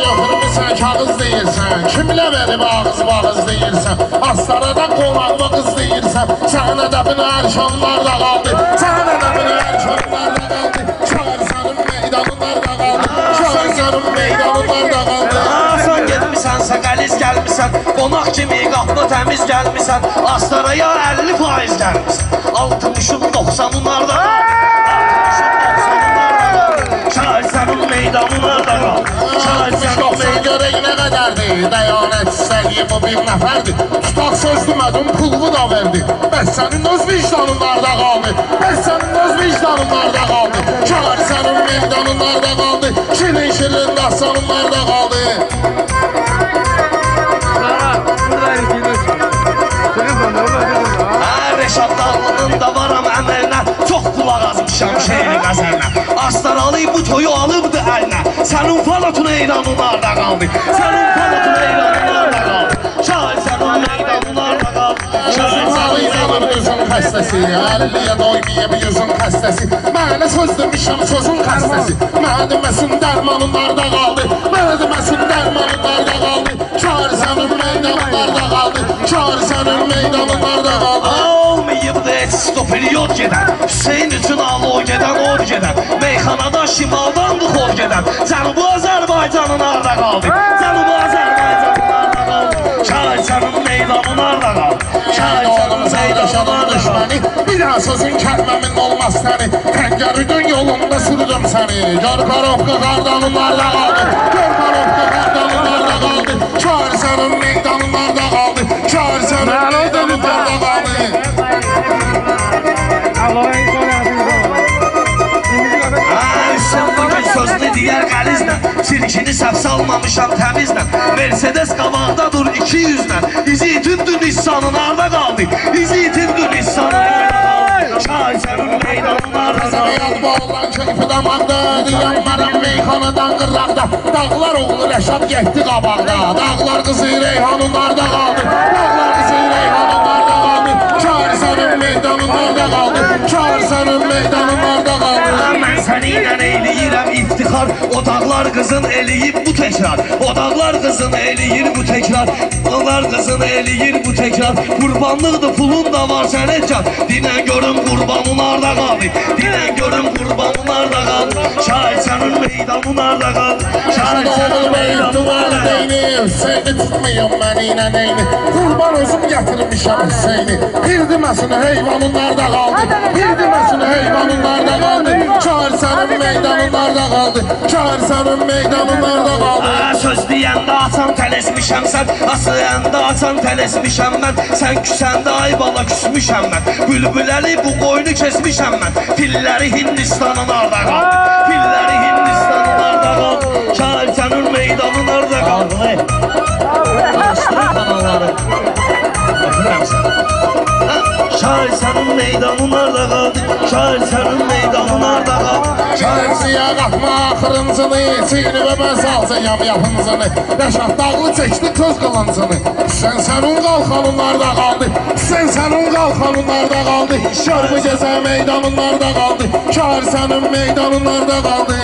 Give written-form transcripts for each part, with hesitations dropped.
götürmüşsən, kağız deyirsən. Kimlə verib ağız deyirsən. Astarada qonaqlı qız deyirsən. Sənin ədəbin ərşanlarda qaldı. Sənin ədəbin ərşanlarda qaldı. Şairsanın meydanlarda qaldı. Şairsanın meydanlarda qaldı. Sən getmişənsə, qəliz gəlmişsən. Qonaq kimi qaplı təmiz gəlmişsən. Astaraya 50% gəlmişsən. 60'ın 90'ınlarda qaldı. Şairsanın meydanlarda qaldı. Şairsanın görək nə qədərdir. Dəyanət istəyi bu bir nəfərdir. Tutaq söz demədim, pulvu da verdi. Bəs sənin öz vicdanınlarda qaldı. Bəs sənin öz vicdanınlarda qaldı. Şairsanın meydanlarda qaldı. Şirin şirin dastanınlarda qaldı. Reşad Dağlı'nın da varam əməlinə. Çox qulaq azmışam şehri qəzəlinə. Astaralı bu toyu alıbdı əlinə. Sənin falatın eyranınlarda qaldı. Sənin falatın eyranınlarda qaldı. Şahid sənin meydanlarda qaldı. Şahid sənin gözün xəstəsi. 50'yə doymayıb yüzün xəstəsi. Mənə söz demişəm sözün xəstəsi. Mənə deməsin dərmanınlarda qaldı. Mənə deməsin dərmanınlarda qaldı. Şahid sənin meydanlarda qaldı. Şahid sənin meydanlarda qaldı. Olmayıbdı heç stoperiot gedən. Hüseyin üçün alo gedən, or gedən. Meyxanada şimaldandır xor gedən. Cənubu Azərbaycanın arda qaldı. Cənubu Azərbaycanın arda qaldı. Şahid sənin meydanın arda qaldı. Şahid sənin meydanın düşməni. Bir daha sözün kəlməmin olmaz səni. Təngərüdün yolunda sürüdüm səni. Gör Karovka qardanınlarda qaldı. Gör Karovka qardanınlarda qaldı. Şahid sənin meydanınlarda qaldı. Şahid sənin meydanınlarda qaldı. Sözünü deyər qəlizlə. Çirkini səhv salmamışam təmizlə. Mercedes qabaqda dur 200'lə. İzitindür Nissan'ın arda qaldı. İzitindür Nissan'ın arda qaldı. Şahid sənin meydanlarda qaldı. Yad bağlan keyfi damaqda. Diyanmaram meyxanadan qırlaqda. Dağlar oğlu Rəşad getdi qabaqda. Dağlar qızı Reyhanın arda qaldı. Dağlar qızı Reyhanın arda qaldı. Şahid sənin meydanlarda qaldı. Şahid sənin meydanlarda qaldı. Mən səni ilə eyləyirəm iftixar. O dağlar qızın eləyib bu təkrar. O dağlar qızın eləyir bu təkrar. Dağlar qızın eləyir bu təkrar. Qurbanlıqdır pulun da var sənətkar. Dinən görüm qurbanın arda qaldı. Dinən görüm qurbanın arda qaldı. Şahid sənin meydanın arda qaldı. Şahid sənin meydanın arda qaldı. Hüseyni tutmayım mən ilə neyni. Qurban özüm gətirmişəm Hüseyni. Bir deməsin heyvanınlarda qaldı. Bir deməsin heyvanınlarda qaldı. Şahid sənin meydanınlarda qaldı. Şahid sənin meydanınlarda qaldı. Söz deyəndə açan tələsmişəm sən. Asıyəndə açan tələsmişəm mən. Sən küsəndə ay bala küsmüşəm mən. Bülbüləli bu qoyunu kesmişəm mən. Filləri Hindistanın arda qaldı. Filləri Hindistanın arda qaldı. Şahid sənin meydanın arda qaldı. Karıştırın kanalları. Öpürəm sən. Şahid sənin meydanın arda qaldı. Şahid sənin meydanın arda qaldı. Şahid ziya qatma axırıncını. Çiğni və mən salcayam yapıncını. Rəşad Dağlı çəkdi köz qılıncını. Sən sənin qalxanınlarda qaldı. Sən sənin qalxanınlarda qaldı. Gör bu gecə meydanınlarda qaldı. Şahid sənin meydanınlarda qaldı.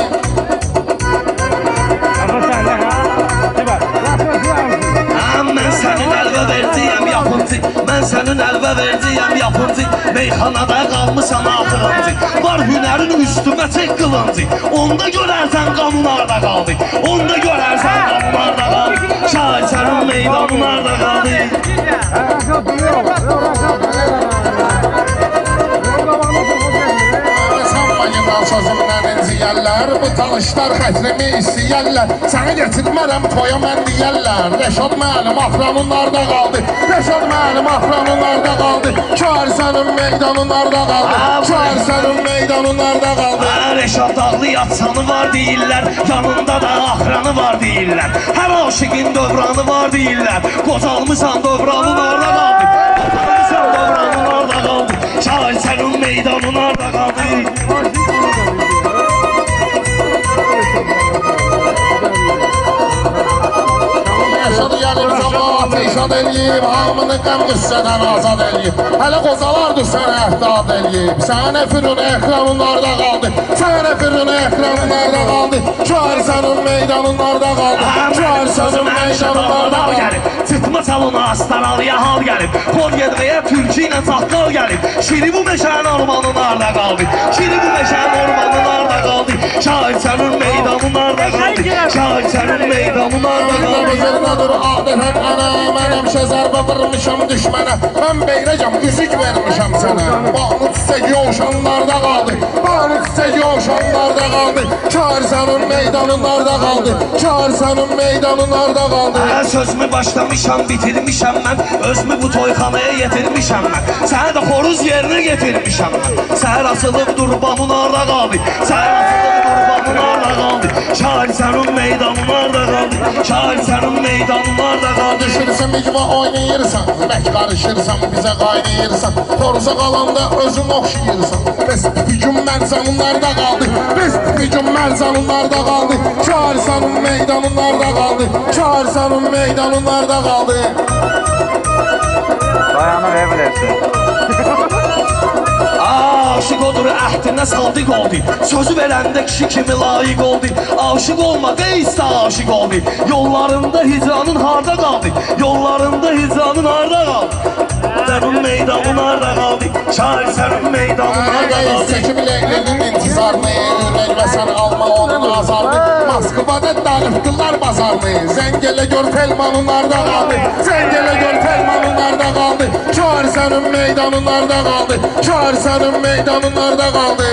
Mən sənin əlvə verdiyəm yapıncı. Mən sənin əlvə verdiyəm yapıncı. Meyxanada qalmışam axırıncı. Var hünərin üstümə çək qılıncı. Onda görərsən qanunlarda qaldı. Onda görərsən qanunlarda qaldı. Şahid sənin meydanlarda qaldı. Sanmayın sözümdən inciyərlər. Bu tanışlar xətrimi istəyərlər. Səni getirmərəm toya mən deyərlər. Rəşad mənim axranınlarda qaldı. Rəşad mənim axranınlarda qaldı. Şahid sənin meydanınlarda qaldı. Şahid sənin meydanınlarda qaldı. Rəşad Dağlı yatsanı var deyirlər. Yanında da axranı var deyirlər. Hər aşıqin dövranı var deyirlər. Qocalmışsan dövranın arda qaldı. Qocalmışsan dövranın arda qaldı. Şahid sənin meydanın arda qaldı. Rəşad gəlir cəmaatı Səni şad eləyib, hamını qəm qüssədən azad eləyib. Hələ qozalardır sənə əhdad eləyib. Sənə fırın ekranlarda qaldı, sənə fırın ekranlarda qaldı. Şair sənin meydanlarda qaldı, şair sənin meydanlarda qaldı. Çıtma salona Astaralıya hal gəlib, xod gedməyə Türkü ilə çaqqal gəlib. Şiri bu meşənin ormanın arda qaldı, şiri bu meşənin ormanın arda qaldı. Şair sənin meydanın arda qaldı, şair sənin meydanın arda qaldı. Üzərinadır adətən ənə, mən həmişə zərbə vurmuşam düşmənə. Mən beyrəcəm, üzük vermişəm sənə. Bağlı çiçək yovşanlarda qaldı, bağlı çiçək yovşanlarda qaldı. Şair sənin meydanlarda qaldı, şair sənin meydanlarda qaldı. Sözümü başlamışam, bitirmişəm mən. Özümü bu toyxanaya yetirmişəm mən. Sənə də xoruz yerinə getirmişəm mən. Səhər asılıb durbanın arda qaldı, səhər asılıb durbanın arda qaldı. Şair sənin meydanın arda qaldı, şair sənin meydanın arda qaldı. Düşürsən micva oynayırsan, bək qarışırsan, bizə qaynayırsan. Xoruza qalanda özün oxşayırsan. Biz hücum mərzanlarda qaldı, biz hücum mərzanlarda qaldı. Şair sənin meydanlarda qaldı, şair sənin meydanlarda qaldı. Dayanı verirsin. Aşık odur əhdinə sadiq oldu, sözü verəndə kişi kimi layiq oldu. Aşık olmağa isə aşık oldu, yollarında hicranın harda qaldı, yollarında hicranın harda qaldı. Sənin meydanın harda qaldı, şair sənin meydanın harda qaldı. Çəkib Leylinin intizarını, ürək və sən alma onun azarını. Moskvada dağıtdılar bazarını, zəng elə gör Telmanın harda qaldı, zəng elə gör Telmanın harda qaldı. Şair sənin meydanın harda qaldı, şair sənin meydanın harda qaldı.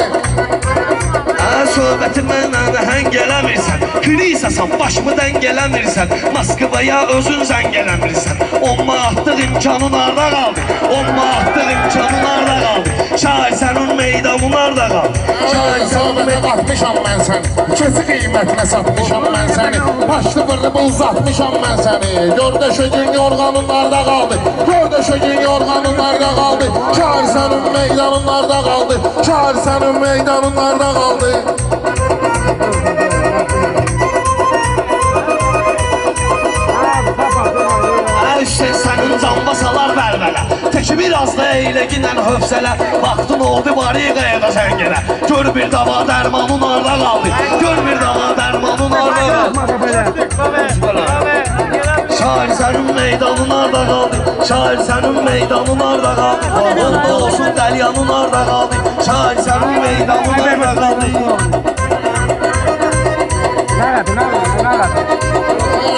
Söhbəti mənə həng eləmirsən, Hüliysəsən, başımı dəng eləmirsən. Moskvaya özün zəng eləmirsən. 10 manatlıq imkanın harda qaldı, 10 manatlıq imkanın harda qaldı. Şair sənin meydanın harda qaldı, şair sənin Söhbətə qatmışam mən səni, keçi qiymətlə satmışam mən səni. Başlı vırrımı uzatmışam mən səni. Gör də şu gün yorğanın harda qaldı, gör də şu gün yorğanın harda qaldı. Şair sənin meydanın harda qaldı, şair sənin meydanın harda qaldı. Hüseyin sənin canbasalar vəlvələ, təki biraz da eyləginən hövsələ. Vaxtın oldu bariqaya da sən gələ, gör bir dava dərmanın harda qaldı, gör bir dava dərmanın harda qaldı. Şair sənin meydanın harda qaldı, şair sənin meydanın harda qaldı. Onda olsun dəlyanın harda qaldı, şair sənin meydanın harda qaldı.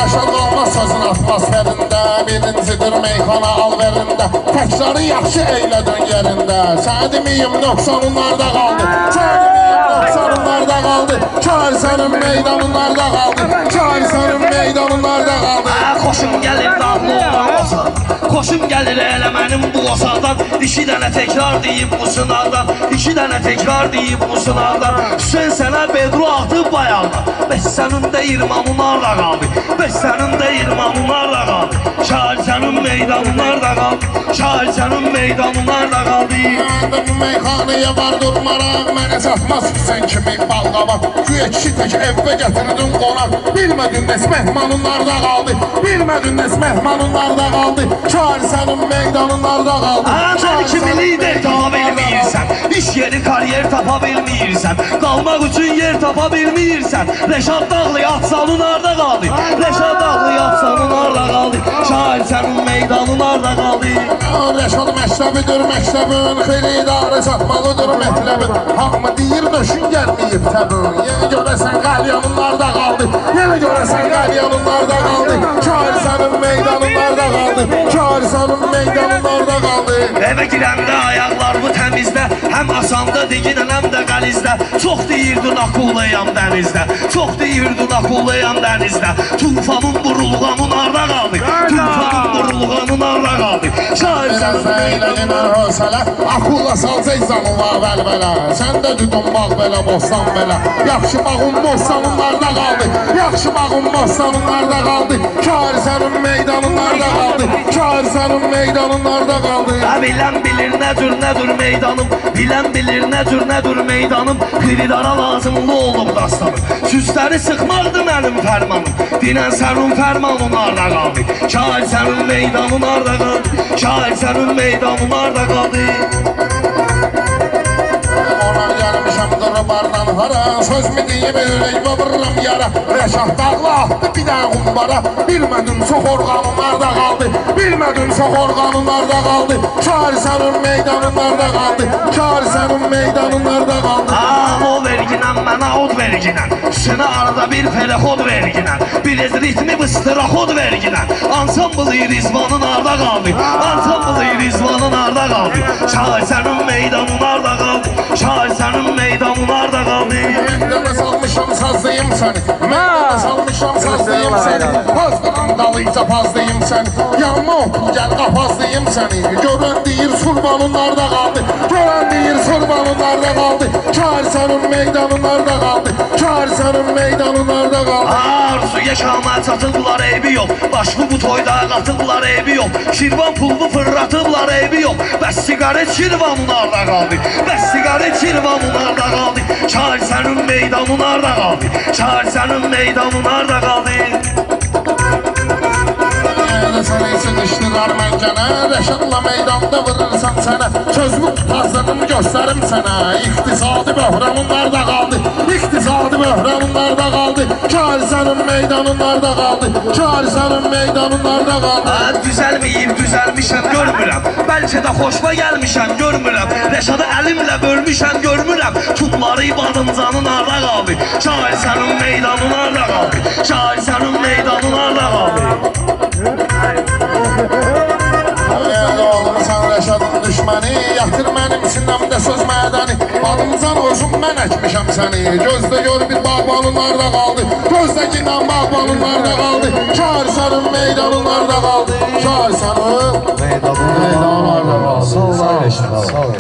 Yaşad qalmaz sözün atmosferində, birincidir meyxana alverində. Təkrarı yaxşı eyledin yerində, sənə deməyim nöqsanınlarda qaldı, sənə deməyim nöqsanınlarda qaldı. Şair sənin meydanınlarda qaldı, şair sənin meydanınlarda qaldı. Xoşum gəlir damlı olan olsa, xoşum gəlir elə mənim bu olsadan. 2 dənə təkrar deyib bu sınavdan, 2 dənə təkrar deyib bu sınavdan. Hüseyin sənə bedru atıb bayağına, bəs sənin də irmanın harda qaldı, bəs sənin də irmanın harda qaldı. Şair sənin meydanın harda qaldı, şair sənin meydanın harda qaldı. Mən də bu meyxanaya var durmaraq, mənə çatmaz sən kimi balqabaq. Güya kişi tək evvə gətirdin qonaq, bilmədin nəs məhmanın harda qaldı, bilmədin nəs məhmanın harda qaldı. Şair sənin meydanın harda qaldı. Mən kimi lider tapa bilməyirsən, iş yeri kariyer tapa bilməyirsən, qalmaq üçün yer tapa bilməyirsən. Rəşad Dağlı yatsanın harda qaldı, Rəşad Dağlı yatsanın harda qaldı. Şair sənin meydanın harda qaldı. Rəşad məktəbidir məktəbin, xeyridarı satmalıdır mətləbin. Hamı deyir döşün gəlməyib təbin, yenə görəsən qalyanın harda qaldı, yenə görəsən qalyanın harda qaldı. Şair sənin meydanın harda qaldı, şair sənin meydanın harda qaldı. Evə girəndə ayaqlar bu təmizdə, həm asanda digin həm də qalizdə. Çox deyirdin akulluyam dənizdə, çox deyirdin akulluyam dənizdə. Tufanın burulğanın harda qaldı, tufanın burulğanın harda qaldı. Şair Biraz da eyləginən hövsələ, akulla salcaq zanıla vəlvələ. Sən də düdün bağ belə, bostan belə. Yaxşı bağın bostanın harda qaldı, yaxşı bağın bostanın harda qaldı. Şair sənin meydanın harda qaldı, Şair sənin meydanlarda qaldı. Bilən bilir nədir meydanım, bilən bilir nədir meydanım. Xiridara lazımlı olub dastanım, süsləri sıxmaqdı mənim fərmanım. Dinən sənin fərmanın arda qaldı, şair sənin meydanın arda qaldı, şair sənin meydanın arda qaldı. Ona gəlmişəm qırbardan hara, söz mü deyim ürəyimə vururam yara. Rəşad dağlı atdı bir dənə qumbara, bilmədin çox orqanınlarda qaldı, bilmədin çox orqanınlarda qaldı. Şair sənin meydanlarda qaldı, şair sənin meydanlarda qaldı. O verginən, mənə od verginən, sənə arada bir fərəxod verginən, biraz ritmi bıstıraxod verginən. Ansamblı rizvanın arda qaldı, ansamblı rizvanın arda qaldı. Şair sənin meydanın arda qaldı, şair sənin meydanın arda qaldı. Mən də salmışam sazlayım səni, mən də salmışam sazlayım səni. Pazdıran dalıca pazlayım səni, yanma otur gəl qapazlayım səni. Görən deyir surbanınlarda qaldı, görən deyir surbanınlarda qaldı. Şair sənin meydanlarda qaldı, şair sənin meydanlarda qaldı. Arzuya şamə çatıblar eybi yox, başlı bu toyda qatıblar eybi yox. Şirvan pulunu fırlatıblar eybi yox, bəs sigaret Şirvanın arda qaldı, bəs sigaret Şirvanın arda qaldı. Şair sənin meydanın arda qaldı, şair sənin meydanın arda qaldı. Sənə sıkışdırar məncənə, Rəşadla meydanda vurursan sənə. Sözümü tutazladım göstərim sənə. İqtisadi böhranınlarda qaldı, İqtisadi böhranınlarda qaldı. Şair sənin meydanınlarda qaldı, şair sənin meydanınlarda qaldı. Düzəlməyib, düzəlmişəm görmürəm, bəlkə də xoşuma gəlmişəm görmürəm. Rəşadı əlimlə bölmüşəm görmürəm, tutları badımcanın arda qaldı. Şair sənin meydanın arda qaldı, şair sənin meydanın arda qaldı. Olmuşsan Rəşadın düşməni, yatır mənim sinəmdə söz mədəni. Badımcan özüm mən əkmişəm səni, gözdə gör bir bağbanınlarda qaldı, gözdə gidən bağbanınlarda qaldı. Şair sənin meydanınlarda qaldı, şair sənin meydanınlarda qaldı. Sağ ol.